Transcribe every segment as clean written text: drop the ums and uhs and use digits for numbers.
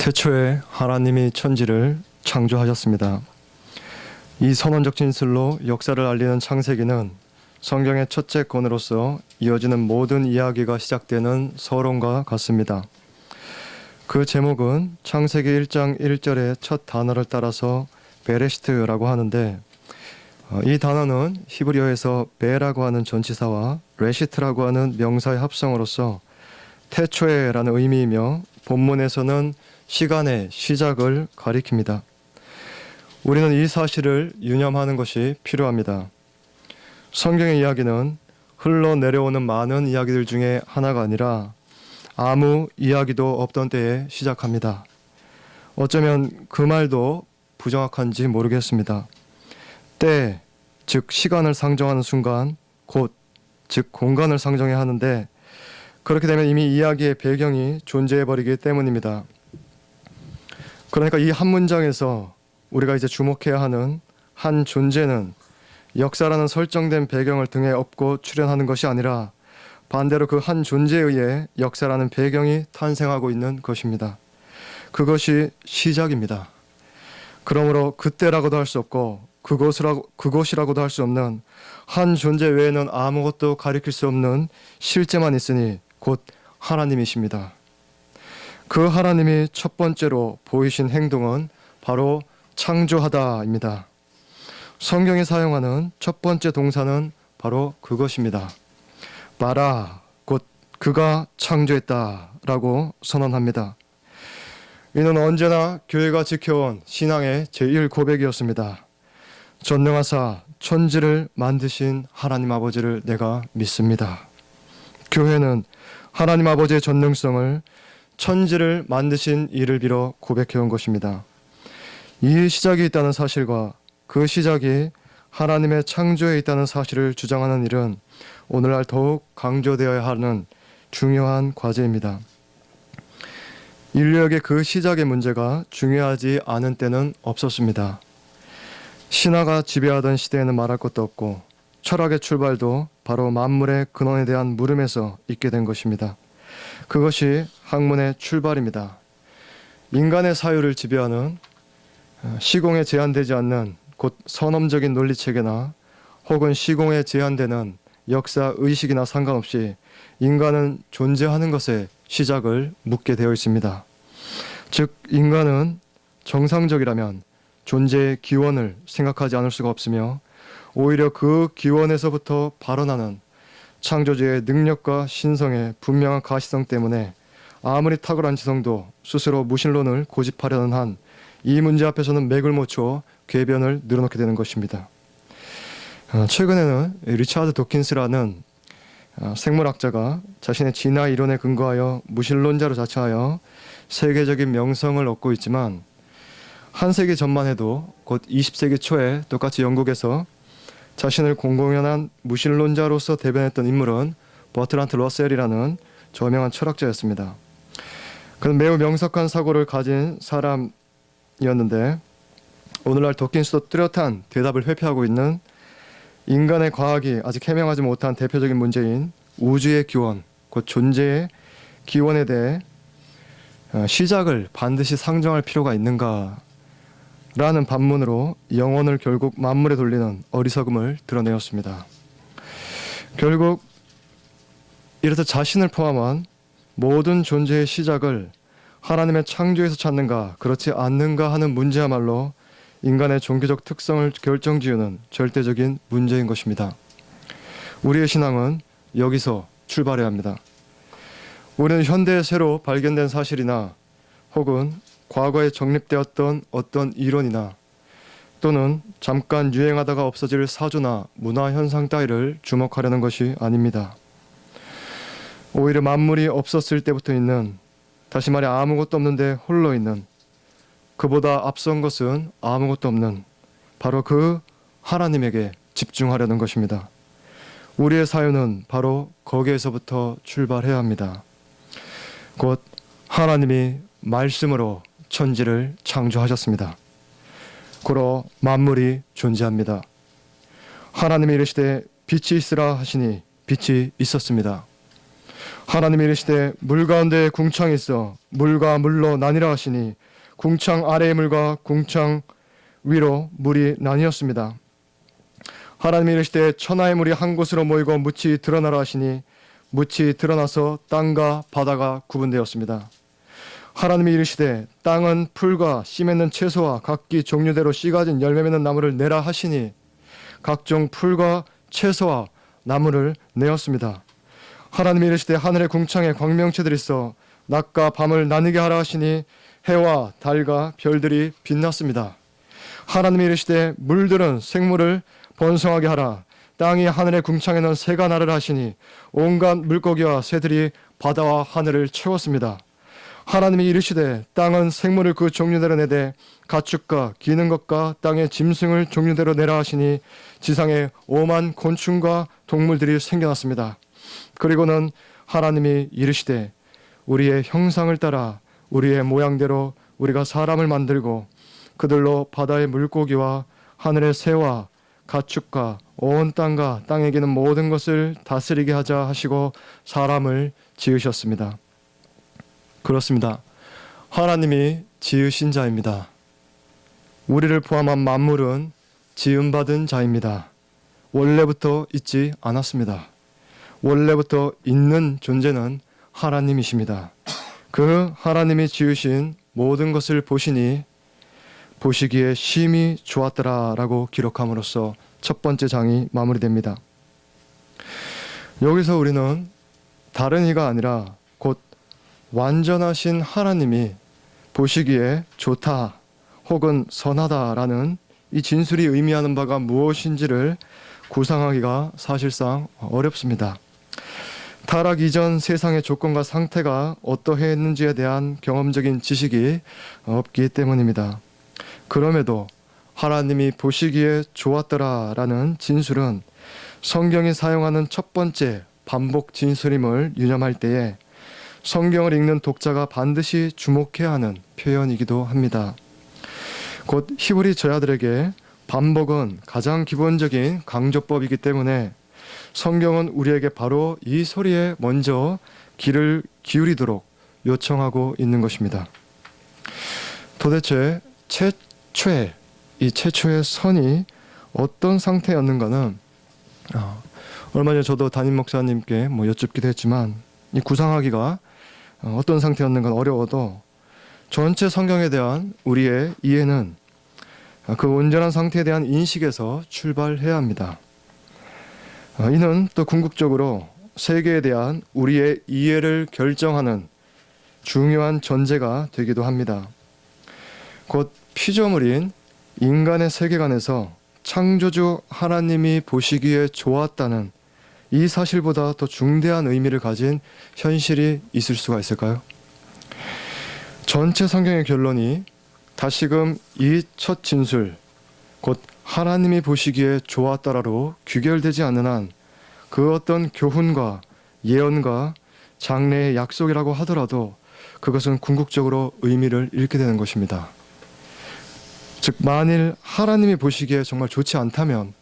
태초에 하나님이 천지를 창조하셨습니다. 이 선언적 진술로 역사를 알리는 창세기는 성경의 첫째 권으로서 이어지는 모든 이야기가 시작되는 서론과 같습니다. 그 제목은 창세기 1장 1절의 첫 단어를 따라서 베레시트라고 하는데, 이 단어는 히브리어에서 베라고 하는 전치사와 레시트라고 하는 명사의 합성어로서 태초에라는 의미이며 본문에서는 시간의 시작을 가리킵니다. 우리는 이 사실을 유념하는 것이 필요합니다. 성경의 이야기는 흘러내려오는 많은 이야기들 중에 하나가 아니라 아무 이야기도 없던 때에 시작합니다. 어쩌면 그 말도 부정확한지 모르겠습니다. 때, 즉 시간을 상정하는 순간, 곳, 즉 공간을 상정해야 하는데, 그렇게 되면 이미 이야기의 배경이 존재해버리기 때문입니다. 그러니까 이 한 문장에서 우리가 이제 주목해야 하는 한 존재는 역사라는 설정된 배경을 등에 업고 출현하는 것이 아니라 반대로 그 한 존재에 의해 역사라는 배경이 탄생하고 있는 것입니다. 그것이 시작입니다. 그러므로 그때라고도 할 수 없고 그곳이라고도 할 수 없는 한 존재 외에는 아무것도 가리킬 수 없는 실제만 있으니 곧 하나님이십니다. 그 하나님이 첫 번째로 보이신 행동은 바로 창조하다입니다. 성경이 사용하는 첫 번째 동사는 바로 그것입니다. 바라, 곧 그가 창조했다라고 선언합니다. 이는 언제나 교회가 지켜온 신앙의 제1고백이었습니다. 전능하사 천지를 만드신 하나님 아버지를 내가 믿습니다. 교회는 하나님 아버지의 전능성을 천지를 만드신 이를 빌어 고백해온 것입니다. 이 시작이 있다는 사실과 그 시작이 하나님의 창조에 있다는 사실을 주장하는 일은 오늘날 더욱 강조되어야 하는 중요한 과제입니다. 인류에게 그 시작의 문제가 중요하지 않은 때는 없었습니다. 신화가 지배하던 시대에는 말할 것도 없고 철학의 출발도 바로 만물의 근원에 대한 물음에서 있게 된 것입니다. 그것이 학문의 출발입니다. 인간의 사유를 지배하는 시공에 제한되지 않는 곧 선험적인 논리체계나 혹은 시공에 제한되는 역사 의식이나 상관없이 인간은 존재하는 것에 시작을 묻게 되어 있습니다. 즉 인간은 정상적이라면 존재의 기원을 생각하지 않을 수가 없으며 오히려 그 기원에서부터 발원하는 창조주의 능력과 신성의 분명한 가시성 때문에 아무리 탁월한 지성도 스스로 무신론을 고집하려는 한 이 문제 앞에서는 맥을 못 쳐 궤변을 늘어놓게 되는 것입니다. 최근에는 리차드 도킨스라는 생물학자가 자신의 진화 이론에 근거하여 무신론자로 자처하여 세계적인 명성을 얻고 있지만 한 세기 전만 해도 곧 20세기 초에 똑같이 영국에서 자신을 공공연한 무신론자로서 대변했던 인물은 버트란트 러셀이라는 저명한 철학자였습니다. 그는 매우 명석한 사고를 가진 사람이었는데 오늘날 도킨스도 뚜렷한 대답을 회피하고 있는 인간의 과학이 아직 해명하지 못한 대표적인 문제인 우주의 기원, 곧 존재의 기원에 대해 시작을 반드시 상정할 필요가 있는가 라는 반문으로 영혼을 결국 만물에 돌리는 어리석음을 드러내었습니다. 결국 이래서 자신을 포함한 모든 존재의 시작을 하나님의 창조에서 찾는가 그렇지 않는가 하는 문제야말로 인간의 종교적 특성을 결정지으는 절대적인 문제인 것입니다. 우리의 신앙은 여기서 출발해야 합니다. 우리는 현대에 새로 발견된 사실이나 혹은 과거에 정립되었던 어떤 이론이나 또는 잠깐 유행하다가 없어질 사조나 문화 현상 따위를 주목하려는 것이 아닙니다. 오히려 만물이 없었을 때부터 있는, 다시 말해 아무것도 없는데 홀로 있는, 그보다 앞선 것은 아무것도 없는 바로 그 하나님에게 집중하려는 것입니다. 우리의 사유는 바로 거기에서부터 출발해야 합니다. 곧 하나님이 말씀으로 천지를 창조하셨습니다. 고로 만물이 존재합니다. 하나님이 이르시되 빛이 있으라 하시니 빛이 있었습니다. 하나님이 이르시되 물 가운데 궁창이 있어 물과 물로 나뉘라 하시니 궁창 아래의 물과 궁창 위로 물이 나뉘었습니다. 하나님이 이르시되 천하의 물이 한 곳으로 모이고 묻이 드러나라 하시니 묻이 드러나서 땅과 바다가 구분되었습니다. 하나님이 이르시되 땅은 풀과 씨 맺는 채소와 각기 종류대로 씨 가진 열매 맺는 나무를 내라 하시니 각종 풀과 채소와 나무를 내었습니다. 하나님이 이르시되 하늘의 궁창에 광명체들이 있어 낮과 밤을 나누게 하라 하시니 해와 달과 별들이 빛났습니다. 하나님이 이르시되 물들은 생물을 번성하게 하라. 땅이 하늘의 궁창에는 새가 나르라 하시니 온갖 물고기와 새들이 바다와 하늘을 채웠습니다. 하나님이 이르시되 땅은 생물을 그 종류대로 내되 가축과 기는 것과 땅의 짐승을 종류대로 내라 하시니 지상에 오만 곤충과 동물들이 생겨났습니다. 그리고는 하나님이 이르시되 우리의 형상을 따라 우리의 모양대로 우리가 사람을 만들고 그들로 바다의 물고기와 하늘의 새와 가축과 온 땅과 땅에 기는 모든 것을 다스리게 하자 하시고 사람을 지으셨습니다. 그렇습니다. 하나님이 지으신 자입니다. 우리를 포함한 만물은 지음받은 자입니다. 원래부터 있지 않았습니다. 원래부터 있는 존재는 하나님이십니다. 그 하나님이 지으신 모든 것을 보시니 보시기에 심히 좋았더라라고 기록함으로써 첫 번째 장이 마무리됩니다. 여기서 우리는 다른 이가 아니라 곧 완전하신 하나님이 보시기에 좋다 혹은 선하다라는 이 진술이 의미하는 바가 무엇인지를 구상하기가 사실상 어렵습니다. 타락 이전 세상의 조건과 상태가 어떠했는지에 대한 경험적인 지식이 없기 때문입니다. 그럼에도 하나님이 보시기에 좋았더라라는 진술은 성경이 사용하는 첫 번째 반복 진술임을 유념할 때에 성경을 읽는 독자가 반드시 주목해야 하는 표현이기도 합니다. 곧 히브리 저자들에게 반복은 가장 기본적인 강조법이기 때문에 성경은 우리에게 바로 이 소리에 먼저 귀를 기울이도록 요청하고 있는 것입니다. 도대체 이 최초의 선이 어떤 상태였는가는 얼마 전에 저도 담임 목사님께 여쭙기도 했지만 이 구상하기가 어떤 상태였는가는 어려워도 전체 성경에 대한 우리의 이해는 그 온전한 상태에 대한 인식에서 출발해야 합니다. 이는 또 궁극적으로 세계에 대한 우리의 이해를 결정하는 중요한 전제가 되기도 합니다. 곧 피조물인 인간의 세계관에서 창조주 하나님이 보시기에 좋았다는 이 사실보다 더 중대한 의미를 가진 현실이 있을 수가 있을까요? 전체 성경의 결론이 다시금 이 첫 진술, 곧 하나님이 보시기에 좋았더라로 귀결되지 않는 한 그 어떤 교훈과 예언과 장래의 약속이라고 하더라도 그것은 궁극적으로 의미를 잃게 되는 것입니다. 즉 만일 하나님이 보시기에 정말 좋지 않다면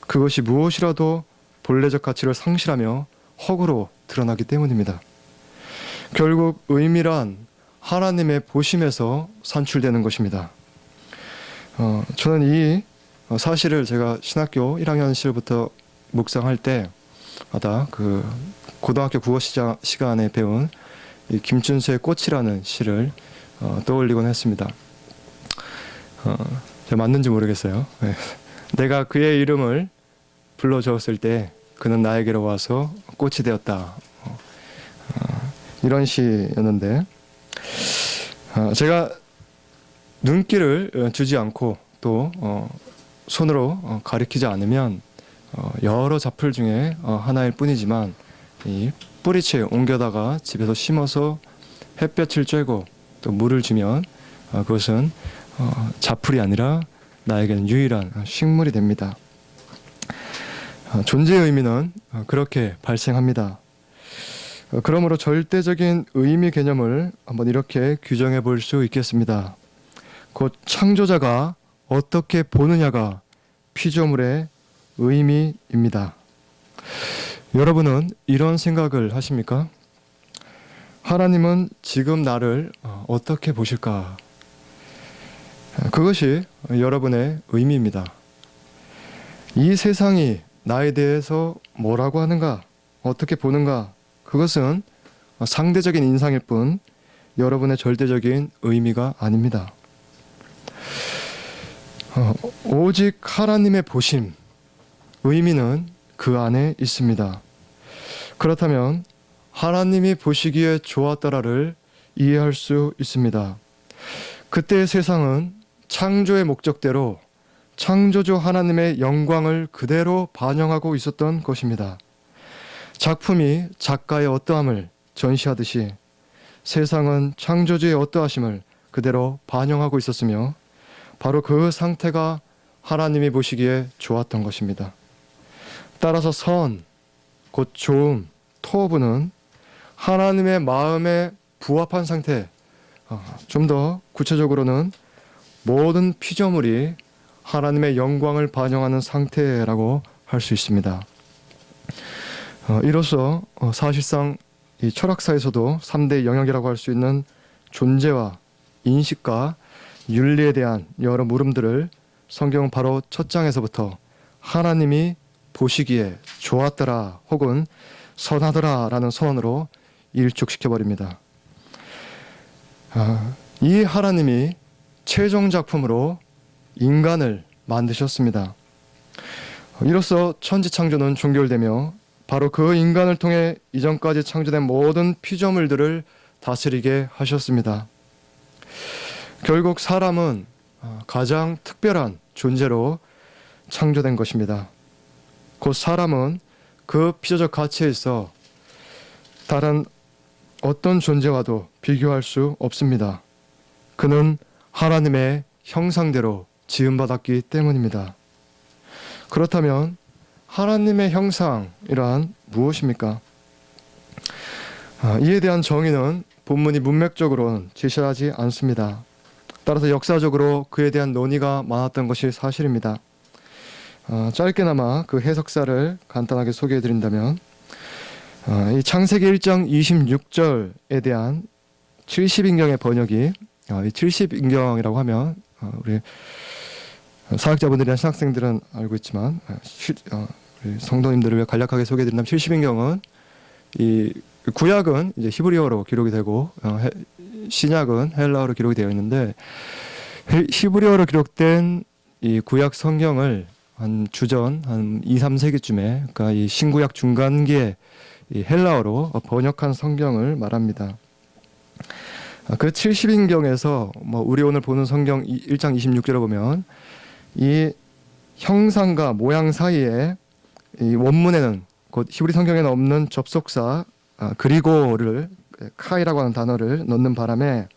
그것이 무엇이라도 본래적 가치를 상실하며 헛으로 드러나기 때문입니다. 결국 의미란 하나님의 보심에서 산출되는 것입니다. 저는 이 사실을 제가 신학교 1학년 시절부터 묵상할 때마다 그 고등학교 국어 시간에 배운 이 김춘수의 꽃이라는 시를 떠올리곤 했습니다. 맞는지 모르겠어요. 네. 내가 그의 이름을 불러주었을 때 그는 나에게로 와서 꽃이 되었다. 이런 시였는데 제가 눈길을 주지 않고 또 손으로 가리키지 않으면 여러 잡풀 중에 하나일 뿐이지만 이 뿌리채 옮겨다가 집에서 심어서 햇볕을 쬐고 또 물을 주면 그것은 잡풀이 아니라 나에게는 유일한 식물이 됩니다. 존재의 의미는 그렇게 발생합니다. 그러므로 절대적인 의미 개념을 한번 이렇게 규정해 볼 수 있겠습니다. 곧 창조자가 어떻게 보느냐가 피조물의 의미입니다. 여러분은 이런 생각을 하십니까? 하나님은 지금 나를 어떻게 보실까? 그것이 여러분의 의미입니다. 이 세상이 나에 대해서 뭐라고 하는가, 어떻게 보는가, 그것은 상대적인 인상일 뿐 여러분의 절대적인 의미가 아닙니다. 오직 하나님의 보심, 의미는 그 안에 있습니다. 그렇다면 하나님이 보시기에 좋았더라를 이해할 수 있습니다. 그때의 세상은 창조의 목적대로 창조주 하나님의 영광을 그대로 반영하고 있었던 것입니다. 작품이 작가의 어떠함을 전시하듯이 세상은 창조주의 어떠하심을 그대로 반영하고 있었으며 바로 그 상태가 하나님이 보시기에 좋았던 것입니다. 따라서 선, 곧 좋음, 토부는 하나님의 마음에 부합한 상태, 좀 더 구체적으로는 모든 피조물이 하나님의 영광을 반영하는 상태라고 할 수 있습니다. 이로써 사실상 이 철학사에서도 3대 영역이라고 할 수 있는 존재와 인식과 윤리에 대한 여러 물음들을 성경은 바로 첫 장에서부터 하나님이 보시기에 좋았더라 혹은 선하더라 라는 선언으로 일축시켜버립니다. 이 하나님이 최종 작품으로 인간을 만드셨습니다. 이로써 천지창조는 종결되며 바로 그 인간을 통해 이전까지 창조된 모든 피조물들을 다스리게 하셨습니다. 결국 사람은 가장 특별한 존재로 창조된 것입니다. 곧 사람은 그 피조적 가치에 있어 다른 어떤 존재와도 비교할 수 없습니다. 그는 하나님의 형상대로 지음받았기 때문입니다. 그렇다면 하나님의 형상이란 무엇입니까? 이에 대한 정의는 본문이 문맥적으로는 제시하지 않습니다. 따라서 역사적으로 그에 대한 논의가 많았던 것이 사실입니다. 짧게나마 그 해석사를 간단하게 소개해드린다면 이 창세기 1장 26절에 대한 70인경의 번역이 이 70인경이라고 하면 우리 사학자분들이나 신학생들은 알고 있지만 우리 성도님들을 간략하게 소개해드린다면 70인경은 이 구약은 이제 히브리어로 기록이 되고 신약은 헬라어로 기록이 되어 있는데 히브리어로 기록된 이 구약 성경을 한 주전 한 2, 3세기쯤에 그러니까 이 신구약 중간기에 이 헬라어로 번역한 성경을 말합니다. 그 70인경에서 우리 오늘 보는 성경 1장 26절에 보면 이 형상과 모양 사이에 이 원문에는 곧 히브리 성경에는 없는 접속사 그리고를 카이라고 하는 단어를 넣는 바람에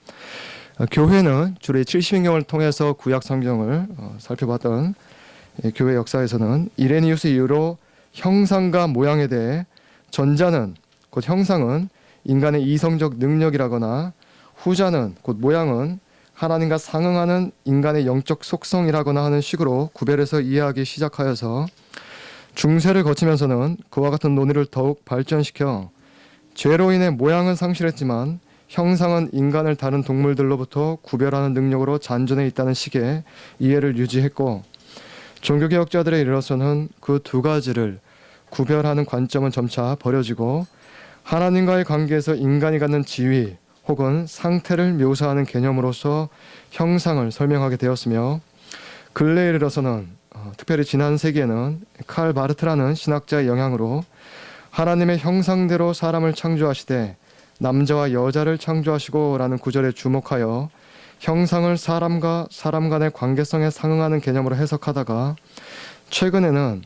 교회는 주로 이 70인경을 통해서 구약 성경을 살펴봤던 교회 역사에서는 이레니우스 이후로 형상과 모양에 대해 전자는 곧 형상은 인간의 이성적 능력이라거나 후자는 곧 모양은 하나님과 상응하는 인간의 영적 속성이라거나 하는 식으로 구별해서 이해하기 시작하여서 중세를 거치면서는 그와 같은 논의를 더욱 발전시켜 죄로 인해 모양은 상실했지만 형상은 인간을 다른 동물들로부터 구별하는 능력으로 잔존해 있다는 식의 이해를 유지했고 종교개혁자들에 이르러서는 그 두 가지를 구별하는 관점은 점차 버려지고 하나님과의 관계에서 인간이 갖는 지위 혹은 상태를 묘사하는 개념으로서 형상을 설명하게 되었으며 근래에 이르러서는 특별히 지난 세기에는 칼 바르트라는 신학자의 영향으로 하나님의 형상대로 사람을 창조하시되 남자와 여자를 창조하시고 라는 구절에 주목하여 형상을 사람과 사람 간의 관계성에 상응하는 개념으로 해석하다가 최근에는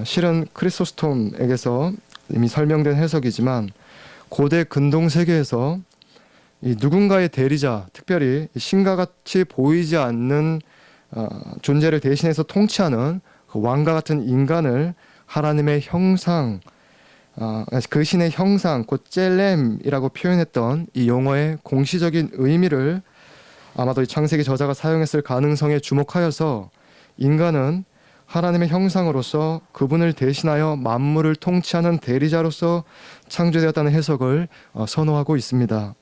실은 크리소스톰에게서 이미 설명된 해석이지만 고대 근동 세계에서 이 누군가의 대리자, 특별히 신과 같이 보이지 않는 존재를 대신해서 통치하는 그 왕과 같은 인간을 하나님의 형상, 그 신의 형상, 곧 젤렘이라고 표현했던 이 용어의 공시적인 의미를 아마도 이 창세기 저자가 사용했을 가능성에 주목하여서 인간은 하나님의 형상으로서 그분을 대신하여 만물을 통치하는 대리자로서 창조되었다는 해석을 선호하고 있습니다.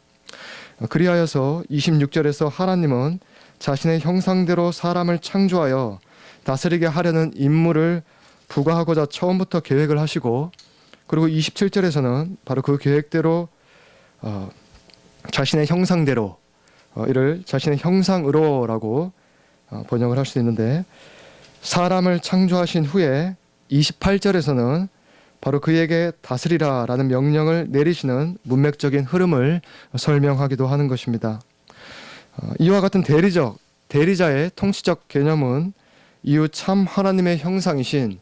그리하여서 26절에서 하나님은 자신의 형상대로 사람을 창조하여 다스리게 하려는 임무를 부과하고자 처음부터 계획을 하시고, 그리고 27절에서는 바로 그 계획대로 자신의 형상대로, 이를 자신의 형상으로라고 번역을 할 수도 있는데, 사람을 창조하신 후에 28절에서는 바로 그에게 다스리라라는 명령을 내리시는 문맥적인 흐름을 설명하기도 하는 것입니다. 이와 같은 대리자의 통치적 개념은 이후 참 하나님의 형상이신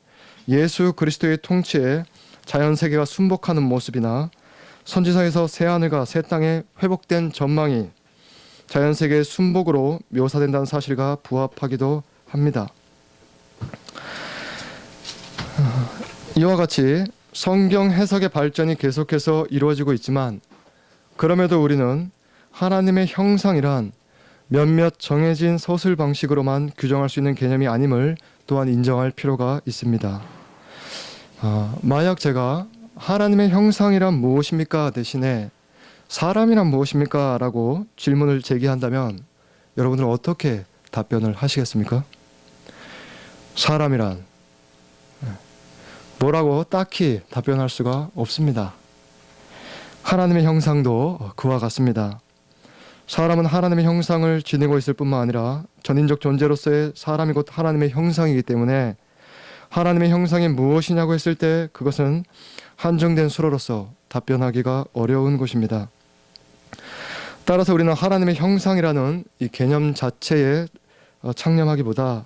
예수 그리스도의 통치에 자연세계가 순복하는 모습이나 선지서에서 새하늘과 새 땅의 회복된 전망이 자연세계의 순복으로 묘사된다는 사실과 부합하기도 합니다. 이와 같이 성경 해석의 발전이 계속해서 이루어지고 있지만, 그럼에도 우리는 하나님의 형상이란 몇몇 정해진 서술 방식으로만 규정할 수 있는 개념이 아님을 또한 인정할 필요가 있습니다. 만약 제가 하나님의 형상이란 무엇입니까 대신에 사람이란 무엇입니까? 라고 질문을 제기한다면 여러분들은 어떻게 답변을 하시겠습니까? 사람이란 뭐라고 딱히 답변할 수가 없습니다. 하나님의 형상도 그와 같습니다. 사람은 하나님의 형상을 지니고 있을 뿐만 아니라 전인적 존재로서의 사람이 곧 하나님의 형상이기 때문에 하나님의 형상이 무엇이냐고 했을 때 그것은 한정된 수로로서 답변하기가 어려운 것입니다. 따라서 우리는 하나님의 형상이라는 이 개념 자체에 창념하기보다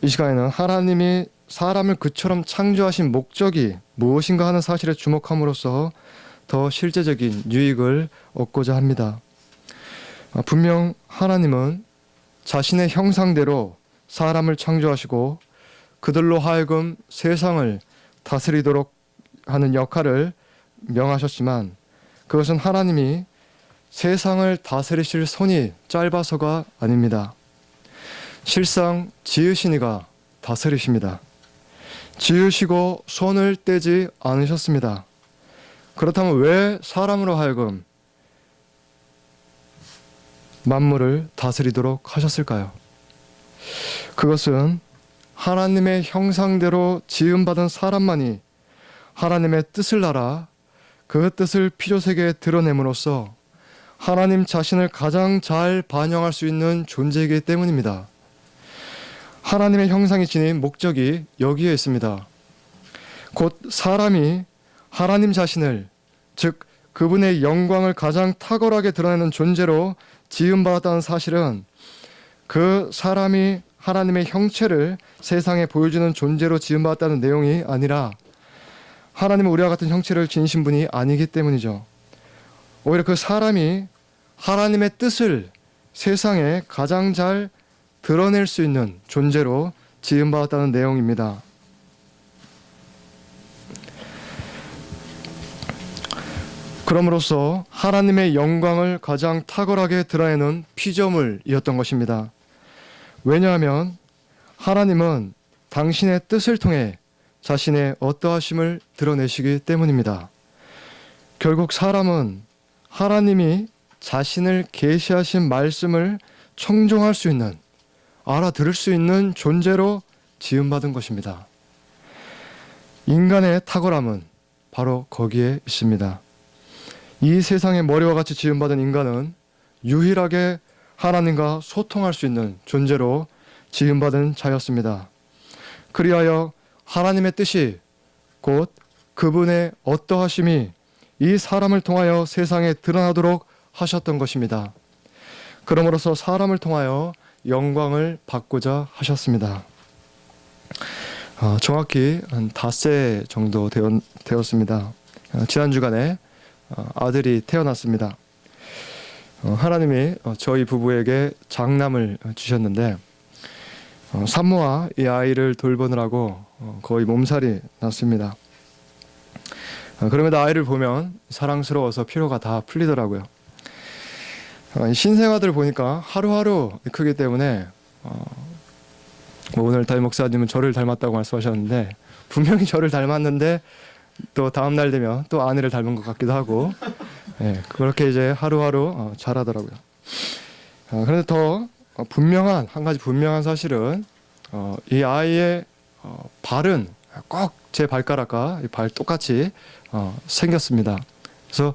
이 시간에는 하나님이 사람을 그처럼 창조하신 목적이 무엇인가 하는 사실에 주목함으로써 더 실제적인 유익을 얻고자 합니다. 분명 하나님은 자신의 형상대로 사람을 창조하시고 그들로 하여금 세상을 다스리도록 하는 역할을 명하셨지만, 그것은 하나님이 세상을 다스리실 손이 짧아서가 아닙니다. 실상 지으신 이가 다스리십니다. 지으시고 손을 떼지 않으셨습니다. 그렇다면 왜 사람으로 하여금 만물을 다스리도록 하셨을까요? 그것은 하나님의 형상대로 지음받은 사람만이 하나님의 뜻을 알아 그 뜻을 피조세계에 드러냄으로써 하나님 자신을 가장 잘 반영할 수 있는 존재이기 때문입니다. 하나님의 형상이 지닌 목적이 여기에 있습니다. 곧 사람이 하나님 자신을, 즉 그분의 영광을 가장 탁월하게 드러내는 존재로 지음받았다는 사실은 그 사람이 하나님의 형체를 세상에 보여주는 존재로 지음받았다는 내용이 아니라 하나님은 우리와 같은 형체를 지니신 분이 아니기 때문이죠. 오히려 그 사람이 하나님의 뜻을 세상에 가장 잘 드러낼 수 있는 존재로 지음받았다는 내용입니다. 그럼으로써 하나님의 영광을 가장 탁월하게 드러내는 피조물이었던 것입니다. 왜냐하면 하나님은 당신의 뜻을 통해 자신의 어떠하심을 드러내시기 때문입니다. 결국 사람은 하나님이 자신을 계시하신 말씀을 청종할 수 있는, 알아들을 수 있는 존재로 지음받은 것입니다. 인간의 탁월함은 바로 거기에 있습니다. 이 세상의 머리와 같이 지음받은 인간은 유일하게 하나님과 소통할 수 있는 존재로 지음받은 자였습니다. 그리하여 하나님의 뜻이 곧 그분의 어떠하심이 이 사람을 통하여 세상에 드러나도록 하셨던 것입니다. 그러므로서 사람을 통하여 영광을 받고자 하셨습니다. 정확히 한 닷새 정도 되었습니다. 지난 주간에 아들이 태어났습니다. 하나님이 저희 부부에게 장남을 주셨는데 산모와 이 아이를 돌보느라고 거의 몸살이 났습니다. 그럼에도 아이를 보면 사랑스러워서 피로가 다 풀리더라고요. 신생아들 보니까 하루하루 크기 때문에 뭐 오늘 담임 목사님은 저를 닮았다고 말씀하셨는데 분명히 저를 닮았는데 또 다음 날 되면 또 아내를 닮은 것 같기도 하고 예, 그렇게 이제 하루하루 자라더라고요. 그런데 더 분명한 한 가지 분명한 사실은 이 아이의 발은 꼭 제 발가락과 이 발 똑같이 생겼습니다. 그래서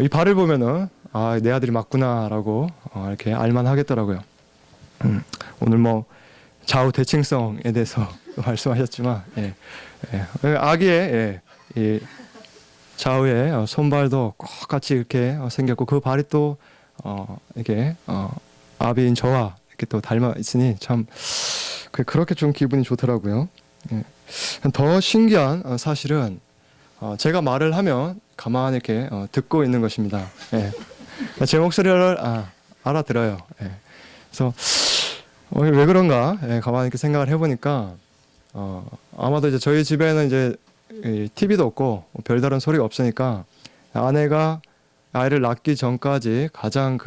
이 발을 보면은 내 아들이 맞구나라고 이렇게 알만하겠더라고요. 오늘 뭐 좌우 대칭성에 대해서 말씀하셨지만 아기의 이 좌우의 손발도 똑같이 이렇게 생겼고 그 발이 또 이렇게 아비인 저와 이렇게 또 닮아 있으니 참 그렇게 좀 기분이 좋더라고요. 더 신기한 사실은 제가 말을 하면 가만히 이렇게 듣고 있는 것입니다. 제 목소리를 알아들어요. 그래서 왜 그런가 가만히 이렇게 생각을 해보니까 아마도 이제 저희 집에는 이제 TV도 없고 별다른 소리가 없으니까 아내가 아이를 낳기 전까지 가장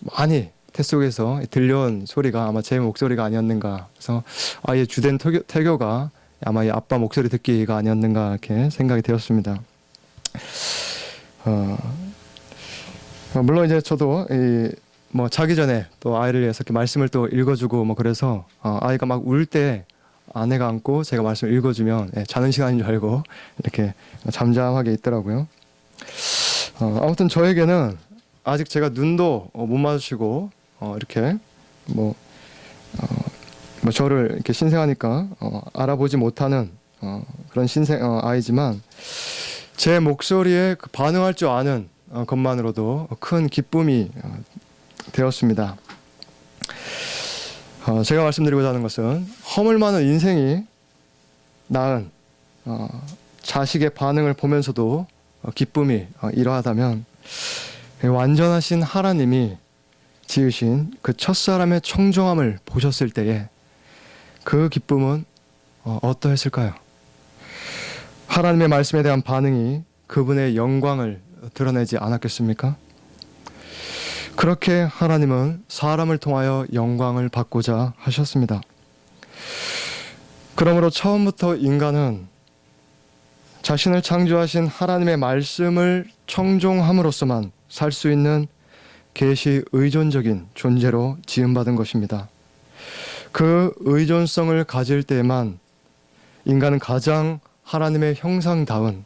많이 태 속에서 들려온 소리가 아마 제 목소리가 아니었는가. 그래서 아이의 주된 태교가 아마 이 아빠 목소리 듣기가 아니었는가 이렇게 생각이 되었습니다. 물론 이제 저도 뭐 자기 전에 또 아이를 위해서 이렇게 말씀을 또 읽어주고 뭐 그래서 아이가 막 울 때 아내가 안고 제가 말씀을 읽어주면 자는 시간인 줄 알고 이렇게 잠잠하게 있더라고요. 아무튼 저에게는 아직 제가 눈도 못 마주치고 이렇게 뭐 저를 이렇게 신생하니까 알아보지 못하는 그런 아이지만 제 목소리에 반응할 줄 아는 것만으로도 큰 기쁨이 되었습니다. 제가 말씀드리고자 하는 것은 허물 많은 인생이 낳은 자식의 반응을 보면서도 기쁨이 이러하다면 완전하신 하나님이 지으신 그 첫사람의 청정함을 보셨을 때에 그 기쁨은 어떠했을까요? 하나님의 말씀에 대한 반응이 그분의 영광을 드러내지 않았겠습니까? 그렇게 하나님은 사람을 통하여 영광을 받고자 하셨습니다. 그러므로 처음부터 인간은 자신을 창조하신 하나님의 말씀을 청종함으로써만 살 수 있는 계시 의존적인 존재로 지음받은 것입니다. 그 의존성을 가질 때에만 인간은 가장 하나님의 형상다운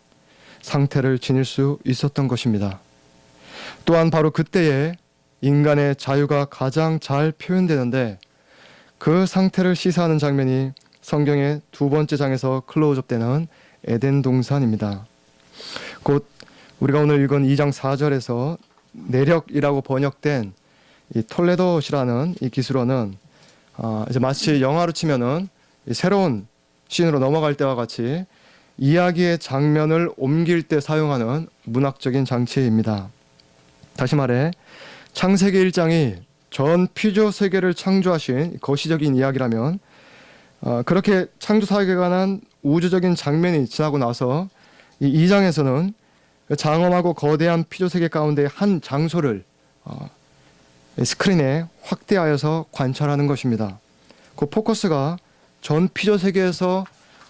상태를 지닐 수 있었던 것입니다. 또한 바로 그때에 인간의 자유가 가장 잘 표현되는데 그 상태를 시사하는 장면이 성경의 2번째 장에서 클로즈업되는 에덴 동산입니다. 곧 우리가 오늘 읽은 2장 4절에서 내력이라고 번역된 이 톨레도시라는 이 기술어는 이제 마치 영화로 치면은 새로운 씬으로 넘어갈 때와 같이 이야기의 장면을 옮길 때 사용하는 문학적인 장치입니다. 다시 말해 창세기 1장이 전 피조 세계를 창조하신 거시적인 이야기라면 그렇게 창조 사역에 관한 우주적인 장면이 지나고 나서 이 2장에서는 장엄하고 거대한 피조 세계 가운데 한 장소를 스크린에 확대하여서 관찰하는 것입니다. 그 포커스가 전 피조 세계에서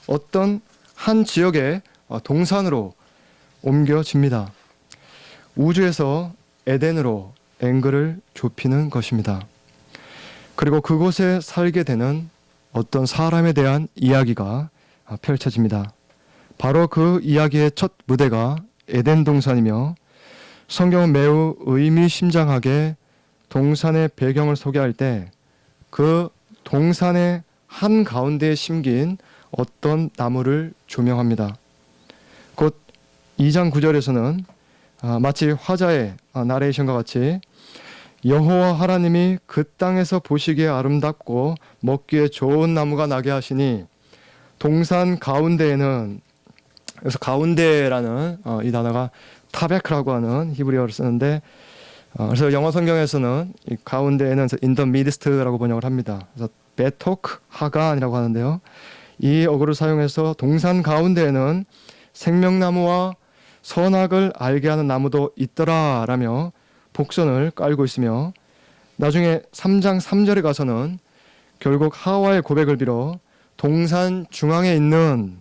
어떤 한 지역의 동산으로 옮겨집니다. 우주에서 에덴으로 앵글을 좁히는 것입니다. 그리고 그곳에 살게 되는 어떤 사람에 대한 이야기가 펼쳐집니다. 바로 그 이야기의 첫 무대가 에덴 동산이며 성경은 매우 의미심장하게 동산의 배경을 소개할 때 그 동산의 한 가운데에 심긴 어떤 나무를 조명합니다. 곧 2장 9절에서는 마치 화자의 나레이션과 같이 여호와 하나님이 그 땅에서 보시기에 아름답고 먹기에 좋은 나무가 나게 하시니 동산 가운데에는, 그래서 가운데라는 이 단어가 타베크라고 하는 히브리어를 쓰는데 그래서 영어 성경에서는 이 가운데에는 in the midst라고 번역을 합니다. 그래서 베토크 하간이라고 하는데요. 이 어구를 사용해서 동산 가운데에는 생명나무와 선악을 알게 하는 나무도 있더라 라며 복선을 깔고 있으며 나중에 3장 3절에 가서는 결국 하와의 고백을 빌어 동산 중앙에 있는,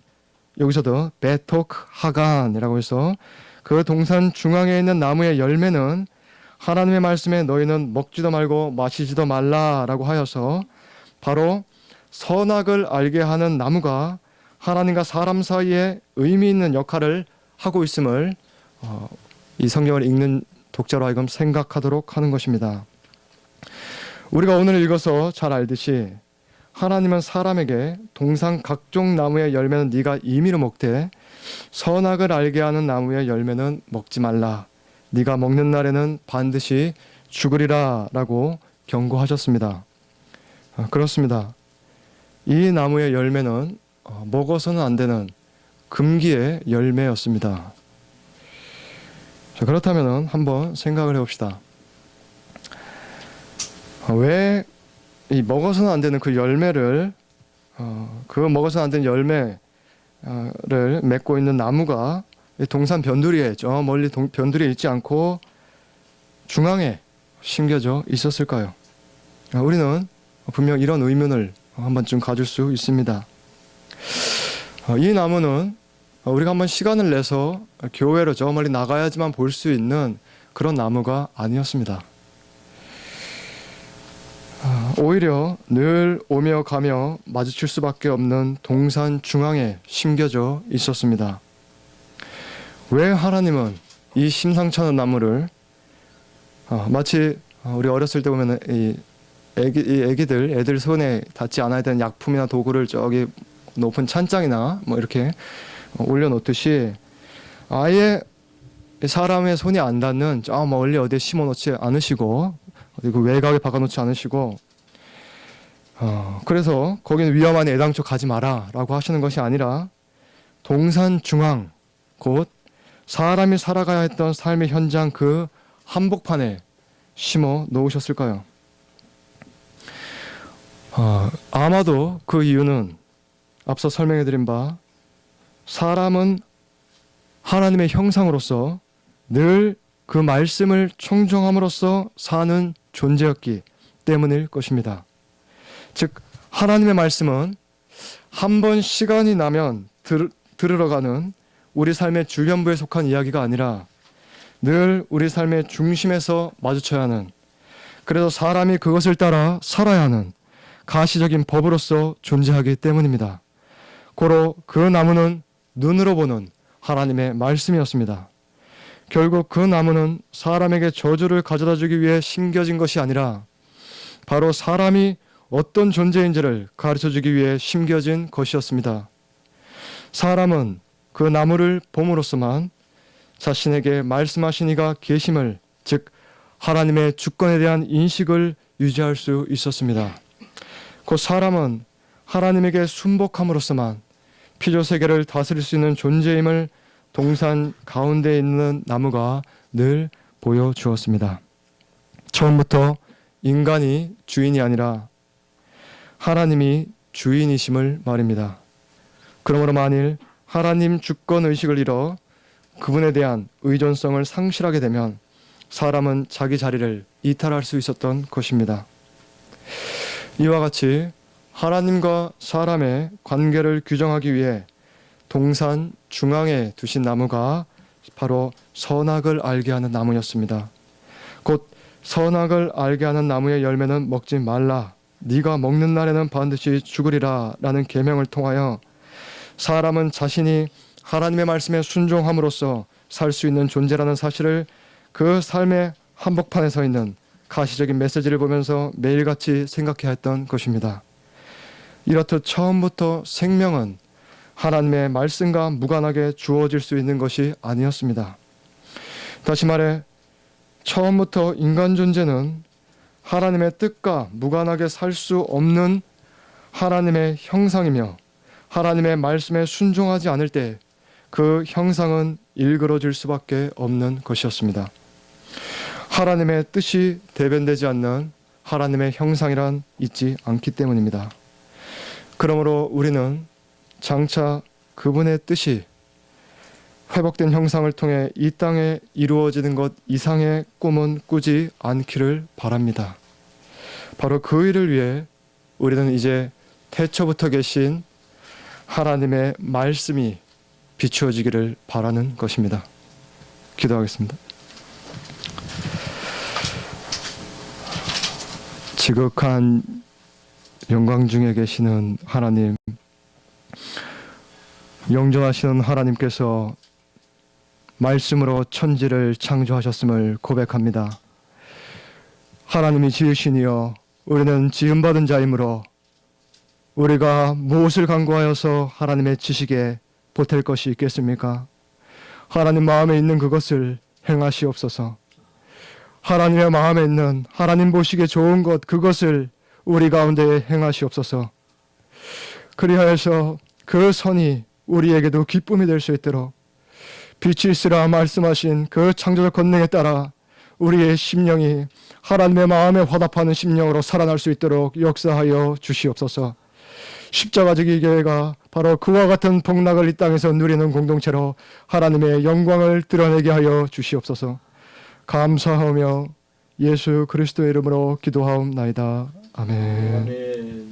여기서도 베토크 하간이라고 해서 그 동산 중앙에 있는 나무의 열매는 하나님의 말씀에 너희는 먹지도 말고 마시지도 말라라고 하여서 바로 선악을 알게 하는 나무가 하나님과 사람 사이에 의미 있는 역할을 하고 있음을 이 성경을 읽는 독자로 하여금 생각하도록 하는 것입니다. 우리가 오늘 읽어서 잘 알듯이 하나님은 사람에게 동산 각종 나무의 열매는 네가 임의로 먹되 선악을 알게 하는 나무의 열매는 먹지 말라. 네가 먹는 날에는 반드시 죽으리라 라고 경고하셨습니다. 그렇습니다. 이 나무의 열매는 먹어서는 안 되는 금기의 열매였습니다. 자, 그렇다면 한번 생각을 해봅시다. 왜 이 먹어서는 안 되는 그 열매를 그 먹어서는 안 되는 열매를 맺고 있는 나무가 동산 변두리에 저 멀리 변두리에 있지 않고 중앙에 심겨져 있었을까요? 우리는 분명 이런 의문을 한 번쯤 가질 수 있습니다. 이 나무는 우리가 한번 시간을 내서 교회로 저 멀리 나가야지만 볼 수 있는 그런 나무가 아니었습니다. 오히려 늘 오며 가며 마주칠 수밖에 없는 동산 중앙에 심겨져 있었습니다. 왜 하나님은 이 심상찮은 나무를 마치 우리 어렸을 때 보면 애들 손에 닿지 않아야 되는 약품이나 도구를 저기 높은 찬장이나 뭐 이렇게 올려놓듯이 아예 사람의 손이 안 닿는 저 멀리 어디에 심어놓지 않으시고 그리고 외곽에 박아놓지 않으시고 그래서 거기는 위험하니 애당초 가지 마라 라고 하시는 것이 아니라 동산 중앙 곧 사람이 살아가야 했던 삶의 현장 그 한복판에 심어 놓으셨을까요? 아마도 그 이유는 앞서 설명해드린 바 사람은 하나님의 형상으로서 늘 그 말씀을 청종함으로써 사는 존재였기 때문일 것입니다. 즉 하나님의 말씀은 한 번 시간이 나면 들으러 가는 우리 삶의 주변부에 속한 이야기가 아니라 늘 우리 삶의 중심에서 마주쳐야 하는, 그래서 사람이 그것을 따라 살아야 하는 가시적인 법으로서 존재하기 때문입니다. 고로 그 나무는 눈으로 보는 하나님의 말씀이었습니다. 결국 그 나무는 사람에게 저주를 가져다 주기 위해 심겨진 것이 아니라 바로 사람이 어떤 존재인지를 가르쳐 주기 위해 심겨진 것이었습니다. 사람은 그 나무를 봄으로써만 자신에게 말씀하신 이가 계심을, 즉 하나님의 주권에 대한 인식을 유지할 수 있었습니다. 곧 사람은 하나님에게 순복함으로써만 피조세계를 다스릴 수 있는 존재임을 동산 가운데 있는 나무가 늘 보여주었습니다. 처음부터 인간이 주인이 아니라 하나님이 주인이심을 말입니다. 그러므로 만일 하나님 주권의식을 잃어 그분에 대한 의존성을 상실하게 되면 사람은 자기 자리를 이탈할 수 있었던 것입니다. 이와 같이 하나님과 사람의 관계를 규정하기 위해 동산 중앙에 두신 나무가 바로 선악을 알게 하는 나무였습니다. 곧 선악을 알게 하는 나무의 열매는 먹지 말라. 네가 먹는 날에는 반드시 죽으리라 라는 계명을 통하여 사람은 자신이 하나님의 말씀에 순종함으로써 살 수 있는 존재라는 사실을 그 삶의 한복판에 서 있는 가시적인 메시지를 보면서 매일같이 생각해야 했던 것입니다. 이렇듯 처음부터 생명은 하나님의 말씀과 무관하게 주어질 수 있는 것이 아니었습니다. 다시 말해 처음부터 인간 존재는 하나님의 뜻과 무관하게 살 수 없는 하나님의 형상이며 하나님의 말씀에 순종하지 않을 때 그 형상은 일그러질 수밖에 없는 것이었습니다. 하나님의 뜻이 대변되지 않는 하나님의 형상이란 있지 않기 때문입니다. 그러므로 우리는 장차 그분의 뜻이 회복된 형상을 통해 이 땅에 이루어지는 것 이상의 꿈은 꾸지 않기를 바랍니다. 바로 그 일을 위해 우리는 이제 태초부터 계신 하나님의 말씀이 비추어지기를 바라는 것입니다. 기도하겠습니다. 지극한 영광 중에 계시는 하나님, 영존하시는 하나님께서 말씀으로 천지를 창조하셨음을 고백합니다. 하나님이 지으시니여 우리는 지음받은 자이므로 우리가 무엇을 간구하여서 하나님의 지식에 보탤 것이 있겠습니까? 하나님 마음에 있는 그것을 행하시옵소서. 하나님의 마음에 있는 하나님 보시기에 좋은 것 그것을 우리 가운데 행하시옵소서. 그리하여서 그 선이 우리에게도 기쁨이 될 수 있도록 빛이 있으라 말씀하신 그 창조적 권능에 따라 우리의 심령이 하나님의 마음에 화답하는 심령으로 살아날 수 있도록 역사하여 주시옵소서. 십자가지기 교회가 바로 그와 같은 복락을 이 땅에서 누리는 공동체로 하나님의 영광을 드러내게 하여 주시옵소서. 감사하며 예수 그리스도의 이름으로 기도하옵나이다. 아멘.